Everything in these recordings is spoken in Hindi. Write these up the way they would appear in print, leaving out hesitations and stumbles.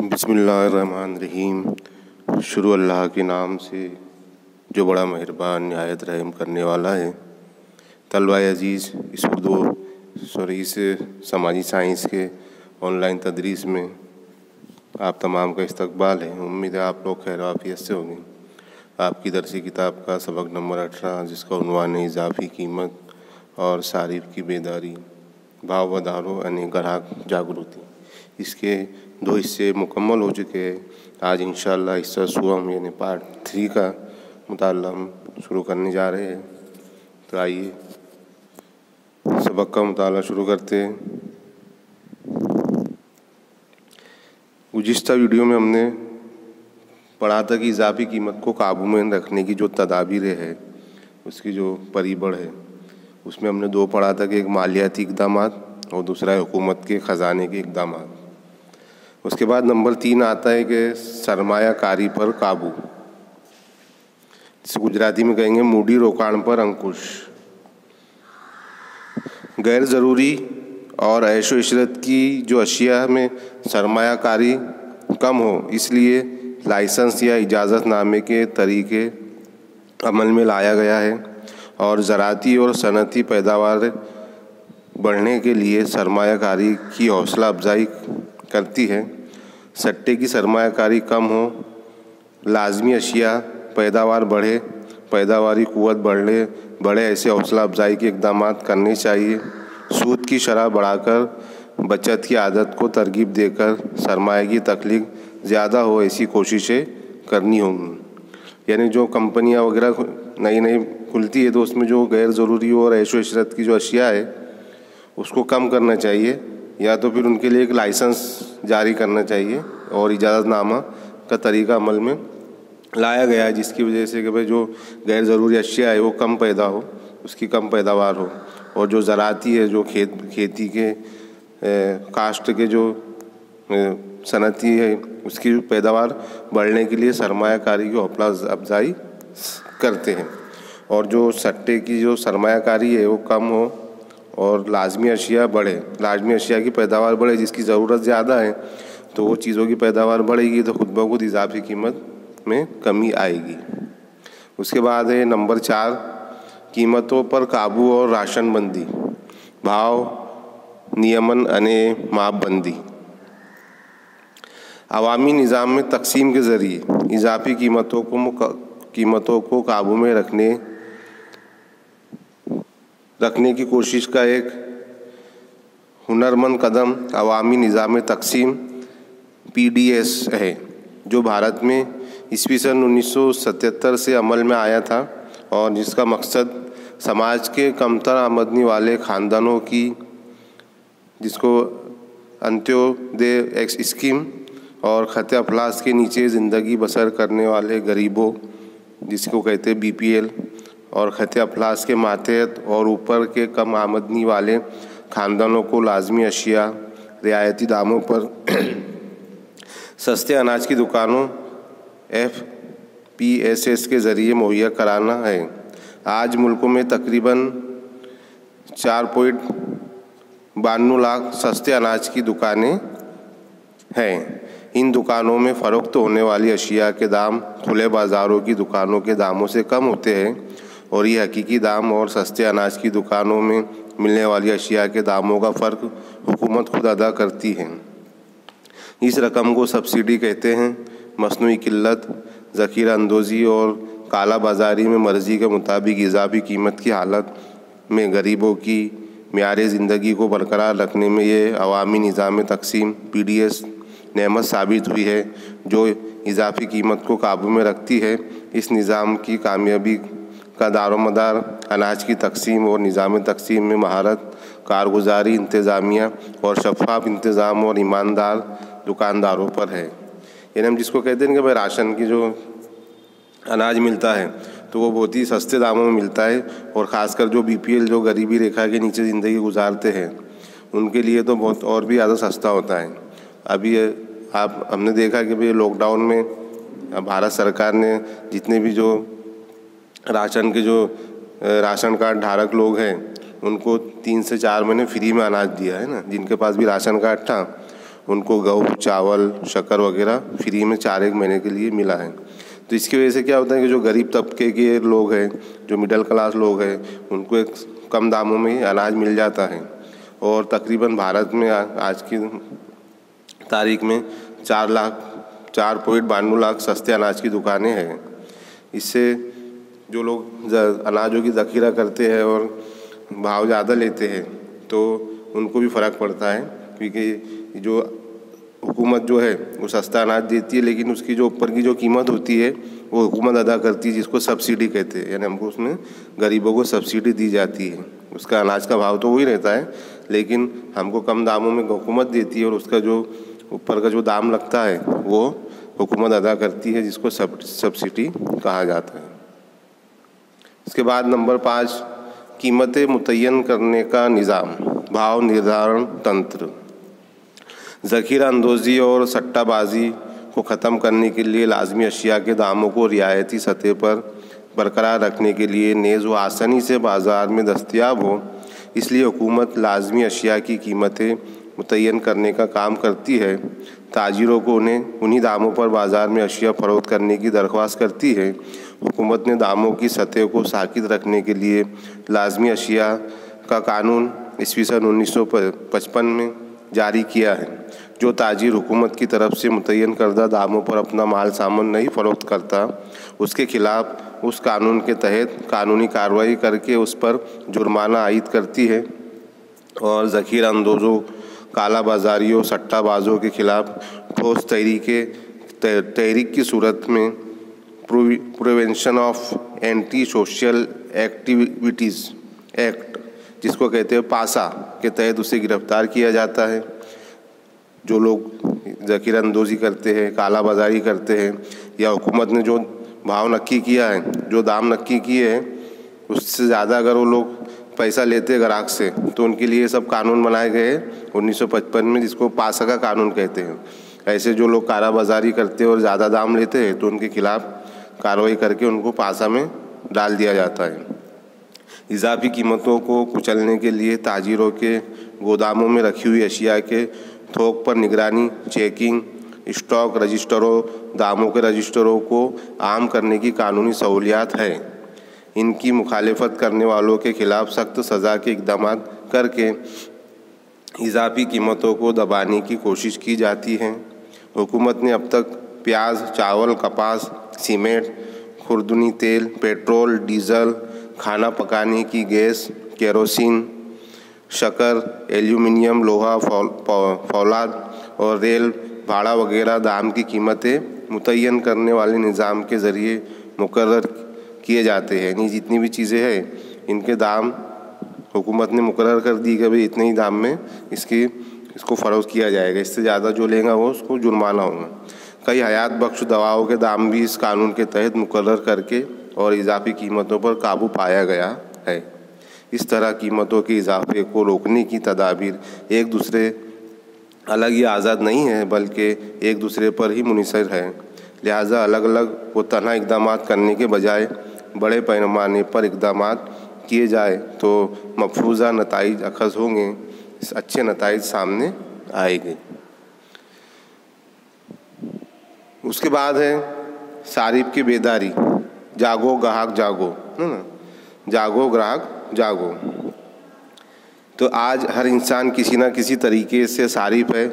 बिस्मिल्लाहिर्रहमानिर्रहीम। शुरू अल्लाह के नाम से जो बड़ा मेहरबान निहायत रहम करने वाला है। तलबा अजीज़, इस समाजी साइंस के ऑनलाइन तदरीस में आप तमाम का इस्तकबाल है। उम्मीद है आप लोग खैर आफियत से होंगे। आपकी दरसी किताब का सबक नंबर 18, जिसका उन्वान है इजाफ़ी कीमत और सारिफ की बेदारी, भाव वधारो यानी ग्राहक जागृति। इसके 2 हिस्से मुकम्मल हो चुके हैं। आज इंशाअल्लाह हिस्सा सुवम यानी पार्ट 3 का मुताला हम शुरू करने जा रहे हैं। तो आइए सबक का मुताला शुरू करते हैं। गुज़िश्ता वीडियो में हमने पढ़ा था कि इजाफ़ी कीमत को काबू में रखने की जो तदाबीरें है, उसकी जो परिबढ़ है, उसमें हमने 2 पढ़ा था कि एक मालियाती इक़दाम और दूसरा है हुकूमत के ख़जाने के इक़दाम। उसके बाद नंबर 3 आता है कि सरमायाकारी पर काबू, जिसे गुजराती में कहेंगे मूडी रोकाण पर अंकुश। गैर ज़रूरी और ऐशो इशरत की जो अशिया में सरमायाकारी कम हो, इसलिए लाइसेंस या इजाज़तनामे के तरीके अमल में लाया गया है। और ज़राती और सनती पैदावार बढ़ने के लिए सरमायाकारी की हौसला अफजाई करती है। सट्टे की सरमायाकारी कम हो, लाजमी अशिया पैदावार बढ़े, पैदावारी कुव्वत बढ़े ऐसे हौसला अफजाई के इक़दाम करने चाहिए। सूद की शरह बढ़ाकर बचत की आदत को तरगीब देकर सरमाए की तख्लीक ज़्यादा हो, ऐसी कोशिशें करनी होंगी। यानी जो कंपनियां वगैरह नई खुलती है तो उसमें जो गैर ज़रूरी और ऐशो इशरत की जो अशिया है उसको कम करना चाहिए, या तो फिर उनके लिए एक लाइसेंस जारी करना चाहिए और इजाज़तनामा का तरीका अमल में लाया गया है, जिसकी वजह से कि भाई जो गैर ज़रूरी अशिया है वो कम पैदा हो, उसकी कम पैदावार हो। और जो ज़राती है, जो खेती के काश्त के जो सनती है, उसकी पैदावार बढ़ने के लिए सरमायाकारी की हौसला अफजाई करते हैं। और जो सट्टे की जो सरमायाकारी है वो कम हो और लाजमी अशिया बढ़े, लाजमी अशिया की पैदावार बढ़े, जिसकी ज़रूरत ज़्यादा है, तो वो चीज़ों की पैदावार बढ़ेगी तो खुद ब खुद इजाफ़ी कीमत में कमी आएगी। उसके बाद है नंबर 4, कीमतों पर काबू और राशनबंदी, भाव नियमन अने मापबंदी। अवामी निज़ाम में तकसीम के ज़रिए इजाफ़ी कीमतों को काबू में रखने की कोशिश का एक हुनरमंद कदम अवामी निज़ाम तकसीम PDS है, जो भारत में ईस्वी सन 1977 से अमल में आया था और जिसका मकसद समाज के कमतर आमदनी वाले ख़ानदानों की, जिसको अंत्योदय स्कीम, और खत अफलास के नीचे ज़िंदगी बसर करने वाले गरीबों, जिसको कहते हैं BPL, और खत अफलास के मातहत और ऊपर के कम आमदनी वाले ख़ानदानों को लाजमी अशिया रियायती दामों पर सस्ते अनाज की दुकानों FPSS के ज़रिए मुहैया कराना है। आज मुल्कों में तकरीबन 4.92 लाख सस्ते अनाज की दुकानें हैं। इन दुकानों में फ़रोख्त होने वाली अशिया के दाम खुले बाज़ारों की दुकानों के दामों से कम होते हैं और ये हकीकी दाम और सस्ते अनाज की दुकानों में मिलने वाली अशिया के दामों का फ़र्क हुकूमत खुद अदा करती है। इस रकम को सब्सिडी कहते हैं। मसनूई किल्लत, ज़ख़ीरा अंदोज़ी और काला बाज़ारी में मर्ज़ी के मुताबिक इजाफ़ी कीमत की हालत में गरीबों की मेयारे ज़िंदगी को बरकरार रखने में ये अवामी निज़ाम तकसीम PDS नेमत साबित हुई है, जो इजाफ़ी कीमत को काबू में रखती है। इस निज़ाम की कामयाबी का दारोमदार अनाज की तकसीम और निज़ाम तकसीम में महारत, कारगुजारी, इंतज़ामिया और शफ़ाफ इंतज़ाम और ईमानदार दुकानदारों पर है। यानी हम जिसको कहते हैं कि भाई राशन की जो अनाज मिलता है तो वो बहुत ही सस्ते दामों में मिलता है, और ख़ासकर जो BPL, जो गरीबी रेखा के नीचे ज़िंदगी गुजारते हैं, उनके लिए तो बहुत और भी ज़्यादा सस्ता होता है। अभी हमने देखा कि भाई लॉकडाउन में भारत सरकार ने जितने भी जो राशन के जो राशन कार्ड धारक लोग हैं उनको 3 से 4 महीने फ्री में अनाज दिया है ना, जिनके पास भी राशन कार्ड था उनको गेहूँ, चावल, शक्कर वगैरह फ्री में 4 महीने के लिए मिला है। तो इसकी वजह से क्या होता है कि जो गरीब तबके के लोग हैं, जो मिडिल क्लास लोग हैं, उनको एक कम दामों में अनाज मिल जाता है। और तकरीबन भारत में आज की तारीख में 4.92 लाख सस्ते अनाज की दुकानें हैं। इससे जो लोग अनाजों की ज़ख़ीरा करते हैं और भाव ज़्यादा लेते हैं तो उनको भी फ़र्क पड़ता है, क्योंकि जो हुकूमत जो है वो सस्ता अनाज देती है, लेकिन उसकी जो ऊपर की जो कीमत होती है वो हुकूमत अदा करती है, जिसको सब्सिडी कहते हैं। यानी हमको उसमें गरीबों को सब्सिडी दी जाती है। उसका अनाज का भाव तो वही रहता है, लेकिन हमको कम दामों में हुकूमत देती है और उसका जो ऊपर का जो दाम लगता है वो हुकूमत अदा करती है, जिसको सब्सिडी कहा जाता है। इसके बाद नंबर 5, कीमतें मुतय्यन करने का निज़ाम, भाव निर्धारण तंत्र। ज़ख़ीरा अंदोज़ी और सट्टाबाजी को ख़त्म करने के लिए लाजमी अशिया के दामों को रियायती सतह पर बरकरार रखने के लिए नेज़ व आसानी से बाज़ार में दस्तयाब हो, इसलिए हुकूमत लाजमी अशिया की कीमतें मुतय्यन करने का काम करती है। ताजिरों को उन्हीं दामों पर बाज़ार में अशिया फ़रोख्त करने की दरख्वास्त करती है। हुकूमत ने दामों की सतह को साकित रखने के लिए लाजमी अशिया का कानून ईस्वीसन 1955 में जारी किया है, जो ताजिर हुकूमत की तरफ से मुतय्यन करदा दामों पर अपना माल सामान नहीं फ़रोख्त करता, उसके ख़िलाफ़ उस कानून के तहत कानूनी कार्रवाई करके उस पर जुर्माना आयद करती है। और ज़ख़ीरा अंदोज़ों, काला बाज़ारियों, सट्टाबाजों के ख़िलाफ़ ठोस तहरीक की सूरत में prevention of anti social activities act, जिसको कहते हैं पासा, के तहत उसे गिरफ्तार किया जाता है। जो लोग ज़ख़ीरा अंदोज़ी करते हैं, काला बाज़ारी करते हैं, या हुकूमत ने जो भाव नक्की किया है, जो दाम नक्की किए हैं, उससे ज़्यादा अगर वो लोग पैसा लेते हैं ग्राहक से, तो उनके लिए सब कानून बनाए गए 1955 में, जिसको पासा का कानून कहते हैं। ऐसे जो लोग काला बाज़ारी करते हैं और ज़्यादा दाम लेते हैं तो उनके खिलाफ़ कार्रवाई करके उनको पासा में डाल दिया जाता है। इजाफी कीमतों को कुचलने के लिए ताजिरों के गोदामों में रखी हुई अशिया के थोक पर निगरानी, चेकिंग, स्टॉक रजिस्टरों, दामों के रजिस्टरों को आम करने की कानूनी सहूलियात है। इनकी मुखालिफत करने वालों के खिलाफ सख्त सज़ा के इक़दाम करके इजाफी कीमतों को दबाने की कोशिश की जाती है। हुकूमत ने अब तक प्याज, चावल, कपास, सीमेंट, खुर्दनी तेल, पेट्रोल, डीजल, खाना पकाने की गैस, केरोसिन, शक्कर, एल्यूमिनियम, लोहा, फौलाद और रेल भाड़ा वगैरह दाम की कीमतें मुतय्यन करने वाले निज़ाम के ज़रिए मुकर्रर किए जाते हैं। यानी जितनी भी चीज़ें हैं इनके दाम हुकूमत ने मुकर्रर कर दी कि भाई इतने ही दाम में इसको फ़रोख्त किया जाएगा, इससे ज़्यादा जो लेगा वो उसको जुर्माना होगा। कई हयात बख्श दवाओं के दाम भी इस कानून के तहत मुकर्रर करके और इजाफी कीमतों पर काबू पाया गया है। इस तरह कीमतों के इजाफे को रोकने की तदाबीर एक दूसरे अलग ही आज़ाद नहीं है, बल्कि एक दूसरे पर ही मुनहसर है। लिहाजा अलग अलग व तन्हा इक़दाम करने के बजाय बड़े पैमाने पर इक़दाम किए जाए तो मफरूज़ा नताइज अखज़ होंगे, अच्छे नताइज सामने आएंगे। उसके बाद है सारिफ की बेदारी, जागो ग्राहक जागो, है ना, जागो ग्राहक जागो। तो आज हर इंसान किसी न किसी तरीके से सारिफ है,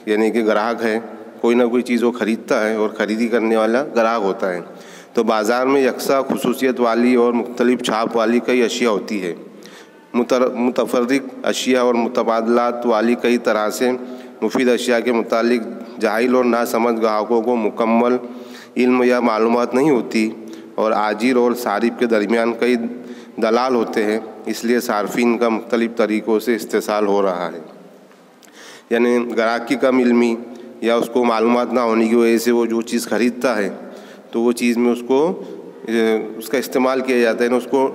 यानी कि ग्राहक है, कोई ना कोई चीज़ वो ख़रीदता है और ख़रीदी करने वाला ग्राहक होता है। तो बाज़ार में यकसा खुसूसियत वाली और मुख्तलिफ छाप वाली कई अशिया होती है। मुतफर्रिक अशिया और मुतबादलात वाली कई तरह से मुफीद अशिया के मुतालिक जाहिल और नासमझ ग्राहकों को मुकम्मल इल्म या मालूमात नहीं होती और आजिर और सारिफ के दरमियान कई दलाल होते हैं, इसलिए सार्फिन का मुख्तलिफ तरीक़ों से इस्तेसाल हो रहा है। यानी ग्राहक की कम इल्मी या उसको मालूमात ना होने की वजह से वो जो चीज़ ख़रीदता है तो वो चीज़ में उसका इस्तेमाल किया जाता है ना, उसको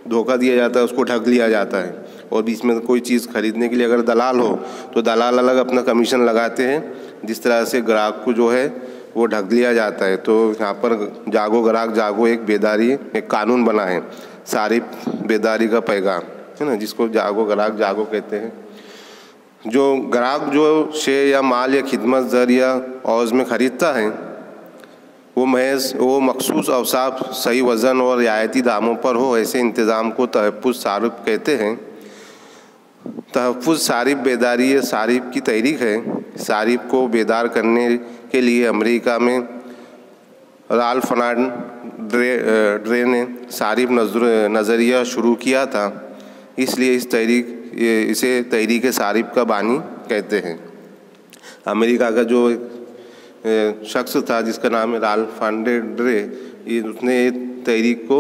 धोखा दिया जाता है, उसको ठग लिया जाता है। और बीच में कोई चीज़ ख़रीदने के लिए अगर दलाल हो तो दलाल अलग अपना कमीशन लगाते हैं, जिस तरह से ग्राहक को जो है वो ठग लिया जाता है। तो यहाँ पर जागो ग्राहक जागो एक कानून बना है, सारिफ बेदारी का पैगाम, है ना, जिसको जागो ग्राहक जागो कहते हैं। जो ग्राहक जो शेयर या माल या खिदमत ज़र या औज़ में ख़रीदता है वो मखसूस अवसाफ सही वज़न और रियायती दामों पर हो, ऐसे इंतज़ाम को तहफ़्फ़ुज़ सारिफ़ कहते हैं। तहफ़्फ़ुज़ सारिफ़ बेदारी सारिफ़ की तहरीक है। सारिफ़ को बेदार करने के लिए अमेरिका में राल्फ फर्नांडो ड्रे ने सारिफ़ नज़रिया शुरू किया था, इसलिए इसे तहरीक सारिफ़ का बानी कहते हैं। अमेरिका का जो शख्स था जिसका नाम है राल्फ फर्नांडो ड्रे, उसने तहरीक को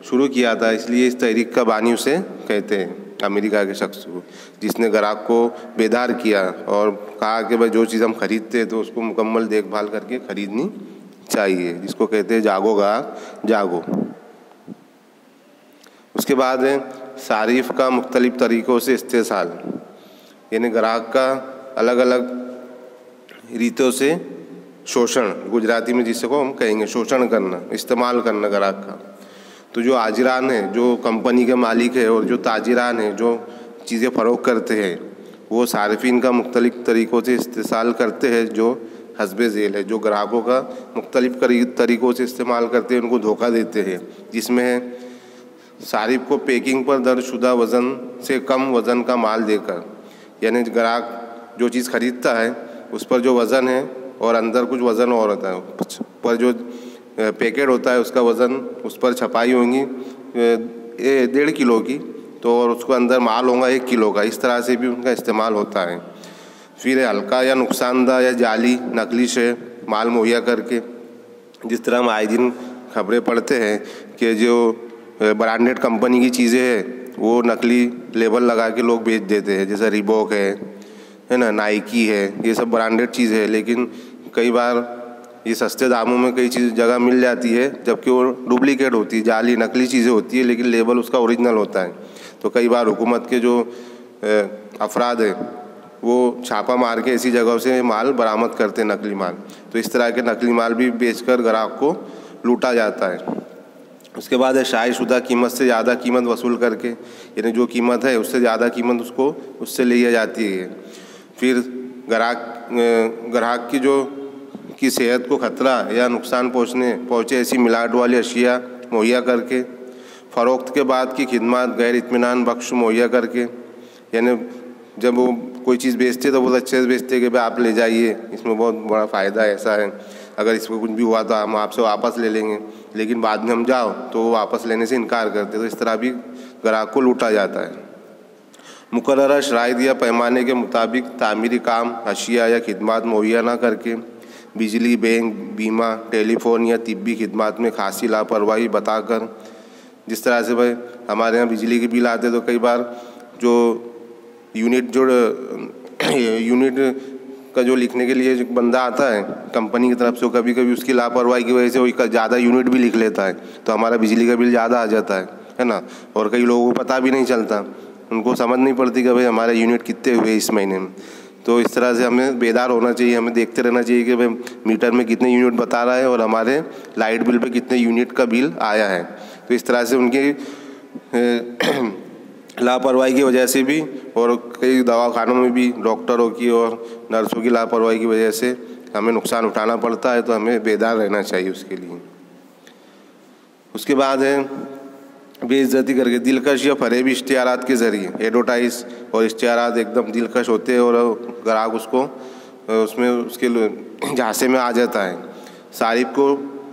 शुरू किया था, इसलिए इस तहरीक का बानी उसे कहते हैं। अमेरिका के शख्स को जिसने ग्राहक को बेदार किया और कहा कि भाई जो चीज़ हम खरीदते हैं तो उसको मुकम्मल देखभाल करके ख़रीदनी चाहिए, जिसको कहते हैं जागो ग्राहक जागो। उसके बाद है सारिफ़ का मुख्तलिफ़ तरीक़ों से इस्तेसाल, यानी ग्राहक का अलग अलग रीतों से शोषण, गुजराती में जिसको हम कहेंगे शोषण करना, इस्तेमाल करना ग्राहक का। तो जो आजिरान है, जो कंपनी के मालिक है और जो ताजिरान है, जो चीज़ें फ़रोख्त करते हैं, वो सारिफ़ीन का मुख्तलिफ़ तरीक़ों से इस्तेसाल करते हैं जो हस्बे ज़ेल है। जो ग्राहकों का मुख्तलिफ़ तरीक़ों से इस्तेमाल करते हैं, उनको धोखा देते हैं, जिसमें है सारिफ़ को पैकिंग पर दर्ज शुदा वज़न से कम वज़न का माल देकर, यानी ग्राहक जो चीज़ ख़रीदता है उस पर जो वज़न है और अंदर कुछ वज़न और होता है, पर जो पैकेट होता है उसका वज़न, उस पर छपाई होंगी 1.5 किलो की, तो और उसको अंदर माल होगा 1 किलो का। इस तरह से भी उनका इस्तेमाल होता है। फिर हल्का या नुकसानदा या जाली नकली शे माल मुहैया करके, जिस तरह हम आए दिन खबरें पढ़ते हैं कि जो ब्रांडेड कंपनी की चीज़ें हैं वो नकली लेबल लगा के लोग बेच देते हैं, जैसे रिबॉक है ना, नाइकी है, ये सब ब्रांडेड चीज़ है। लेकिन कई बार ये सस्ते दामों में कई चीज़ जगह मिल जाती है, जबकि वो डुप्लीकेट होती है, जाली नकली चीज़ें होती है, लेकिन लेबल उसका ओरिजिनल होता है। तो कई बार हुकूमत के जो अफराद है वो छापा मार के ऐसी जगहों से माल बरामद करते हैं, नकली माल। तो इस तरह के नकली माल भी बेचकर ग्राहक को लूटा जाता है। उसके बाद है शायशुदा कीमत से ज़्यादा कीमत वसूल करके, यानी जो कीमत है उससे ज़्यादा कीमत उससे ली जाती है। फिर ग्राहक की सेहत को खतरा या नुकसान पहुँचे ऐसी मिलावट वाली अशिया मुहैया करके, फ़रोख्त के बाद की खिदमत गैर इत्मीनान बख्श मुहैया करके, यानी जब वो कोई चीज़ बेचते तो बहुत अच्छे से बेचते कि भाई आप ले जाइए, इसमें बहुत बड़ा फ़ायदा ऐसा है, अगर इसको कुछ भी हुआ तो हम आपसे वापस ले लेंगे, लेकिन बाद में हम जाओ तो वो वापस लेने से इनकार करते। तो इस तरह भी ग्राहक को लूटा जाता है। मुकर्ररा शराइत या पैमाने के मुताबिक तामीरी काम, अशिया या खिदमत मुहैया ना करके बिजली, बैंक, बीमा, टेलीफोन या तिब्बी खिदमत में खासी लापरवाही बताकर, जिस तरह से भाई हमारे यहाँ बिजली के बिल आते तो कई बार जो यूनिट का जो लिखने के लिए जो बंदा आता है कंपनी की तरफ से, कभी कभी उसकी लापरवाही की वजह से वो ज़्यादा यूनिट भी लिख लेता है, तो हमारा बिजली का बिल ज़्यादा आ जाता है ना। और कई लोगों को पता भी नहीं चलता, उनको समझ नहीं पड़ती कि भाई हमारे यूनिट कितने हुए इस महीने में। तो इस तरह से हमें बेदार होना चाहिए, हमें देखते रहना चाहिए कि भाई मीटर में कितने यूनिट बता रहा है और हमारे लाइट बिल पे कितने यूनिट का बिल आया है। तो इस तरह से उनकी लापरवाही की वजह से भी और कई दवाखानों में भी डॉक्टरों की और नर्सों की लापरवाही की वजह से हमें नुकसान उठाना पड़ता है, तो हमें बेदार रहना चाहिए उसके लिए। उसके बाद है बेइज्जती करके दिलकश या फरेबी इश्तिहारात के ज़रिए, एडवर्टाइज और इश्तिहारात एकदम दिलकश होते हैं और ग्राहक उसमें उसके झांसे में आ जाता है। सारिफ को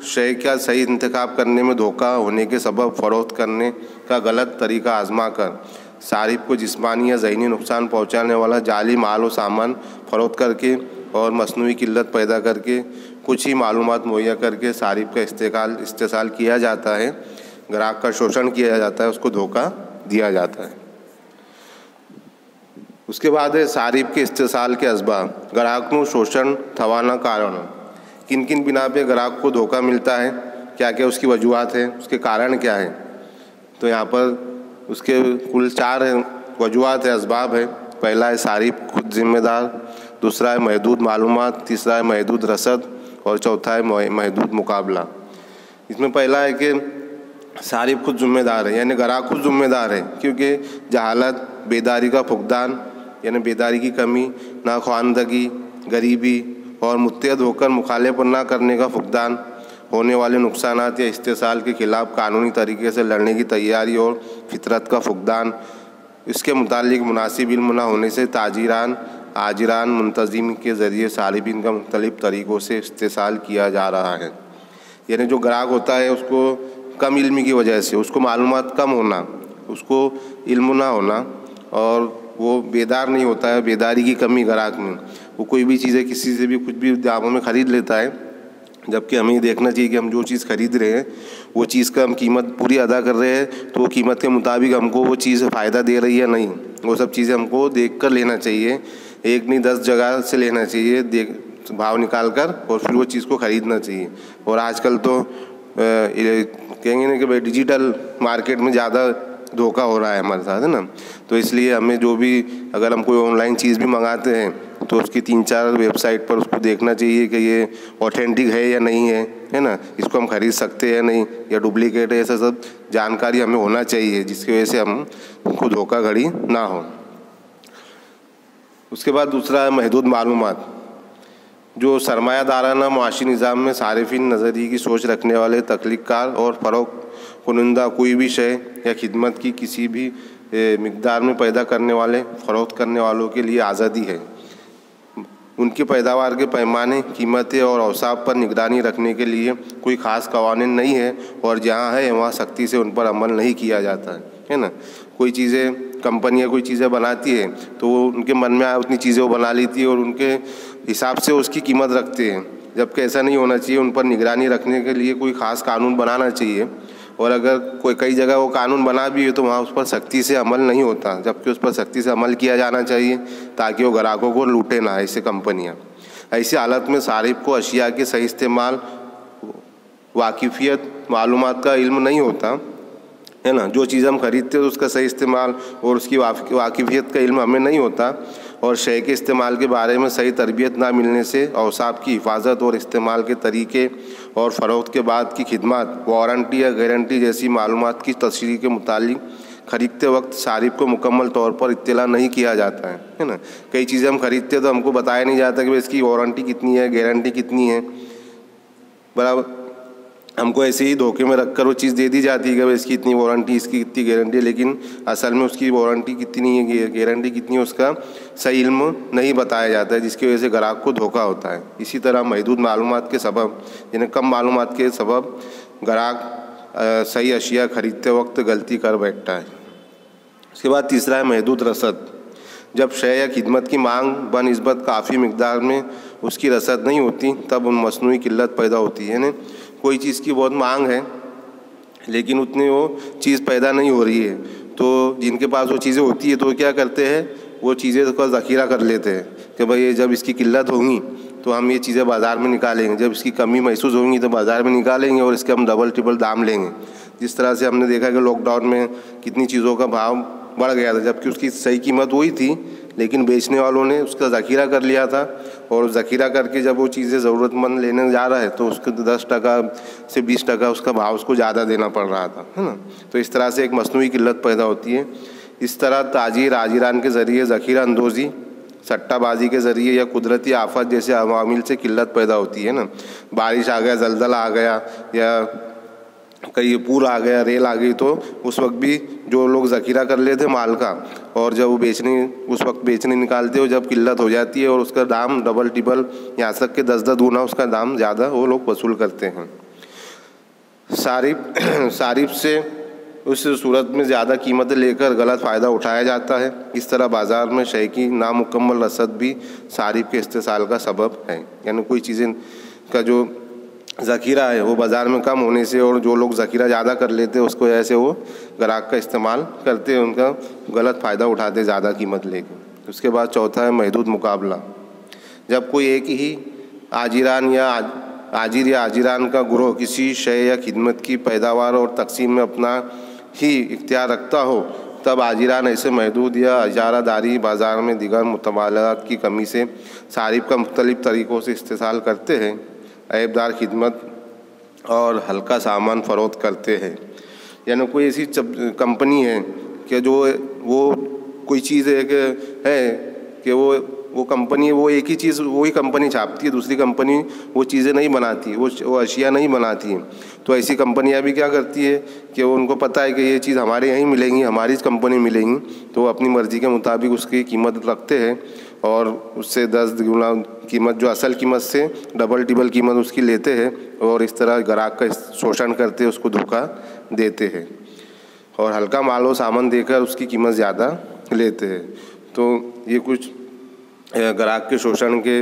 शय का सही इंतखाब करने में धोखा होने के सबब फ़रोख्त करने का गलत तरीका आजमा कर सारिफ को जिस्मानी या ज़हनी नुकसान पहुंचाने वाला जाली माल और सामान फ़रोख्त करके और मसनूई किल्लत पैदा करके कुछ ही मालूमात मुहैया करके सारिफ का इस्तेसाल किया जाता है, ग्राहक का शोषण किया जाता है, उसको धोखा दिया जाता है। उसके बाद है सारिफ के इस्तेसाल के असबाब। ग्राहक को शोषण थवाना कारण, किन किन बिना पे ग्राहक को धोखा मिलता है, क्या क्या उसकी वजूहत है, उसके कारण क्या है। तो यहाँ पर उसके कुल 4 वजूहत है, असबाब है। पहला है सारिफ खुद जिम्मेदार, दूसरा है महदूद मालूमात, तीसरा है महदूद रसद और चौथा है महदूद मुकाबला। इसमें पहला है कि सारिफ खुद जिम्मेदार है, यानी ग्राहक खुद जिम्मेदार है, क्योंकि जहालत, बेदारी का फुकदान यानी बेदारी की कमी, नाख्वानदगी, गरीबी और मुत्तहद होकर मुखालिफत न करने का फुकदान, होने वाले नुकसानात या इस्तेसाल के ख़िलाफ़ कानूनी तरीके से लड़ने की तैयारी और फितरत का फुकदान, इसके मुतालिक मुनासिब इल्म न होने से ताजिरान, आजिरान, मुंतज़िम के ज़रिए सारिफिन का मुख्तलिफ़ तरीक़ों से इस्तेसाल किया जा रहा है। यानी जो ग्राहक होता है उसको कम इल्मी की वजह से, उसको मालूमात कम होना, उसको इल्म ना होना और वो बेदार नहीं होता है, बेदारी की कमी ग्राहक में, वो कोई भी चीज़ें किसी से भी कुछ भी दामों में ख़रीद लेता है, जबकि हमें ये देखना चाहिए कि हम जो चीज़ खरीद रहे हैं वो चीज़ का हम कीमत पूरी अदा कर रहे हैं तो वो कीमत के मुताबिक हमको वो चीज़ फ़ायदा दे रही है नहीं, वो सब चीज़ें हमको देख कर लेना चाहिए, एक नहीं 10 जगह से लेना चाहिए, देख भाव निकाल कर और फिर वो चीज़ को ख़रीदना चाहिए। और आजकल तो कहेंगे ना कि भाई डिजिटल मार्केट में ज़्यादा धोखा हो रहा है हमारे साथ, है ना। तो इसलिए हमें जो भी, अगर हम कोई ऑनलाइन चीज़ भी मंगाते हैं तो उसकी 3-4 वेबसाइट पर उसको देखना चाहिए कि ये ऑथेंटिक है या नहीं है ना, इसको हम खरीद सकते हैं नहीं या डुप्लीकेट है, ऐसा सब जानकारी हमें होना चाहिए जिसकी वजह से हम को धोखाधड़ी ना हो। उसके बाद दूसरा है महदूद मालूमात। जो सरमायादाराना मुआशी निज़ाम में सारिफिन नज़रिए की सोच रखने वाले तख्लीक़कार और फ़रोख्त कुनिंदा कोई भी शय या खिदमत की किसी भी मिक़दार में पैदा करने वाले, फ़रोख्त करने वालों के लिए आज़ादी है। उनकी पैदावार के पैमाने, कीमतें और औसाफ पर निगरानी रखने के लिए कोई ख़ास कवानीन नहीं है और जहाँ है वहाँ सख्ती से उन पर अमल नहीं किया जाता है ना। कोई चीज़ें कंपनियाँ कोई चीज़ें बनाती है तो वो उनके मन में आए उतनी चीज़ें वो बना लेती है और उनके हिसाब से उसकी कीमत रखते हैं, जबकि ऐसा नहीं होना चाहिए। उन पर निगरानी रखने के लिए कोई ख़ास कानून बनाना चाहिए और अगर कोई कई जगह वो कानून बना भी है तो वहाँ उस पर सख्ती से अमल नहीं होता, जबकि उस पर सख्ती से अमल किया जाना चाहिए ताकि वो ग्राहकों को लूटे ना ऐसे कंपनियाँ। ऐसी हालत में सारिफ को अशिया के सही इस्तेमाल, वाकिफ़ियत, मालूमात का इल्म नहीं होता, है ना। जो चीज़ हम खरीदते हैं उसका सही इस्तेमाल और उसकी वाकिफ़ियत का इल्म हमें नहीं होता और शय के इस्तेमाल के बारे में सही तरबियत ना मिलने से औसाफ की हिफाजत और इस्तेमाल के तरीके और फ़रोख्त के बाद की खिदमत, वारंटी या गारंटी जैसी मालूमात की तशरीह के मुतालिक ख़रीदते वक्त सारिफ को मुकम्मल तौर पर इत्तला नहीं किया जाता है ना। कई चीज़ें हम खरीदते हैं तो हमको बताया नहीं जाता कि भाई इसकी वारंटी कितनी है, गारंटी कितनी है, बराबर। हमको ऐसे ही धोखे में रखकर वो चीज़ दे दी जाती है कि भाई इसकी इतनी वारंटी, इसकी इतनी गारंटी, लेकिन असल में उसकी वारंटी कितनी है, गारंटी कितनी है, उसका सही इल्म नहीं बताया जाता है, जिसकी वजह से ग्राहक को धोखा होता है। इसी तरह महदूद मालूमात के सबब, यानी कम मालूमात के सबब ग्राहक सही अशिया खरीदते वक्त गलती कर बैठता है। उसके बाद तीसरा है महदूद रसद। जब शय या खिदमत की मांग बनिस्बत काफ़ी मिकदार में उसकी रसद नहीं होती तब उन मसनूई किल्लत पैदा होती है। यानी कोई चीज़ की बहुत मांग है लेकिन उतनी वो चीज़ पैदा नहीं हो रही है, तो जिनके पास वो चीज़ें होती है तो क्या करते हैं, वो चीज़ें का ज़ख़ीरा कर लेते हैं कि भाई जब इसकी किल्लत होगी तो हम ये चीज़ें बाज़ार में निकालेंगे, जब इसकी कमी महसूस होगी तो बाज़ार में निकालेंगे और इसके हम डबल ट्रिपल दाम लेंगे। जिस तरह से हमने देखा कि लॉकडाउन में कितनी चीज़ों का भाव बढ़ गया था, जबकि उसकी सही कीमत वही थी लेकिन बेचने वालों ने उसका ज़ख़ीरा कर लिया था और ज़ख़ीरा करके जब वो चीज़ें ज़रूरतमंद लेने जा रहा है तो उसको 10% से 20% उसका भाव उसको ज़्यादा देना पड़ रहा था, है ना। तो इस तरह से एक मसनूई किल्लत पैदा होती है। इस तरह ताजीर आजिरान के ज़रिए ज़ख़ीरा अंदोज़ी, सट्टाबाजी के ज़रिए या कुदरती आफत जैसे अवामिल से किल्लत पैदा होती है ना। बारिश आ गया, ज़लज़ला आ गया या कहीं पूर आ गया, रेल आ गई, तो उस वक्त भी जो लोग ज़ख़ीरा कर लेते माल का और जब वो बेचने, उस वक्त बेचने निकालते हो जब किल्लत हो जाती है और उसका दाम डबल ट्रिपल यहाँ तक के 10-10 गुना उसका दाम ज़्यादा वो लोग वसूल करते हैं। सारिफ से उस सूरत में ज़्यादा कीमतें लेकर गलत फ़ायदा उठाया जाता है। इस तरह बाज़ार में शय की नामुकम्मल रसद भी सारिफ के इस्तेसाल का सबब है। यानी कोई चीज़ें का जो ज़ख़ीरा है वो बाज़ार में कम होने से और जो लोग ज़ख़ीरा ज़्यादा कर लेते हैं उसको ऐसे वो ग्राहक का इस्तेमाल करते हैं, उनका गलत फ़ायदा उठाते ज़्यादा कीमत लेकर। उसके बाद चौथा है महदूद मुकाबला। जब कोई एक ही आजिर या आजिरान का गिरोह किसी शय या खिदमत की पैदावार और तकसीम में अपना ही इख्तियार रखता हो तब आजिरान ऐसे महदूद या इजारादारी बाज़ार में दिगर मुतबादलात की कमी से सारिफ का मुख्तलिफ़ तरीक़ों से इस्तेसाल करते हैं, ऐबदार खिदमत और हल्का सामान फ़रोख्त करते हैं। यानी कोई ऐसी कंपनी है कि जो वो कोई चीज़ है कि वो कंपनी वो एक ही चीज़ वही कंपनी छापती है, दूसरी कंपनी वो चीज़ें नहीं बनाती, वो अशिया नहीं बनाती हैं। तो ऐसी कंपनियां भी क्या करती है कि वो उनको पता है कि ये चीज़ हमारे यहीं मिलेंगी, हमारी कंपनी मिलेंगी, तो वो अपनी मर्ज़ी के मुताबिक उसकी कीमत रखते हैं और उससे 10 गुना कीमत, जो असल कीमत से डबल टिबल कीमत उसकी लेते हैं और इस तरह ग्राहक का शोषण करते हैं, उसको धोखा देते हैं और हल्का माल और सामान देकर उसकी कीमत ज़्यादा लेते हैं। तो ये कुछ ग्राहक के शोषण के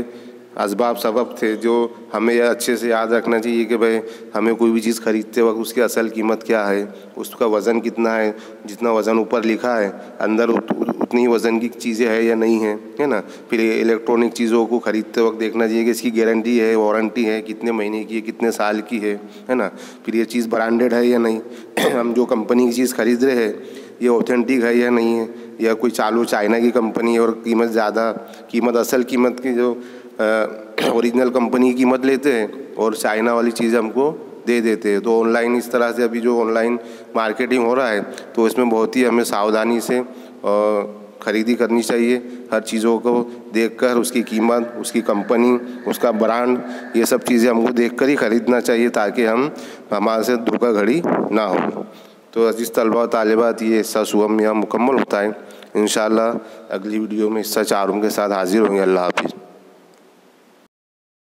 असबाब सबब थे जो हमें यह अच्छे से याद रखना चाहिए कि भाई हमें कोई भी चीज़ खरीदते वक्त उसकी असल कीमत क्या है, उसका वज़न कितना है, जितना वज़न ऊपर लिखा है अंदर उतनी ही वज़न की चीज़ें है या नहीं है ना। फिर इलेक्ट्रॉनिक चीज़ों को ख़रीदते वक्त देखना चाहिए कि इसकी गारंटी है, वारंटी है, कितने महीने की है, कितने साल की है ना। फिर ये चीज़ ब्रांडेड है या नहीं हम जो कंपनी की चीज़ खरीद रहे हैं ये ऑथेंटिक है या नहीं है, या कोई चालू चाइना की कंपनी है और कीमत ज़्यादा, कीमत असल कीमत की जो ओरिजिनल कंपनी की कीमत लेते हैं और चाइना वाली चीज़ हमको दे देते हैं। तो ऑनलाइन इस तरह से अभी जो ऑनलाइन मार्केटिंग हो रहा है तो इसमें बहुत ही हमें सावधानी से ख़रीदी करनी चाहिए। हर चीज़ों को देखकर उसकी कीमत, उसकी कंपनी, उसका ब्रांड, ये सब चीज़ें हमको देखकर ही ख़रीदना चाहिए ताकि हमारे से धोखाधड़ी ना हो। तो अजीज़ तलबा और तालिबात, ये हिस्सा सुबह यहाँ मुकम्मल होता है। इंशाअल्लाह अगली वीडियो में हिस्सा 4 के साथ हाजिर होंगे। अल्लाह हाफिज़।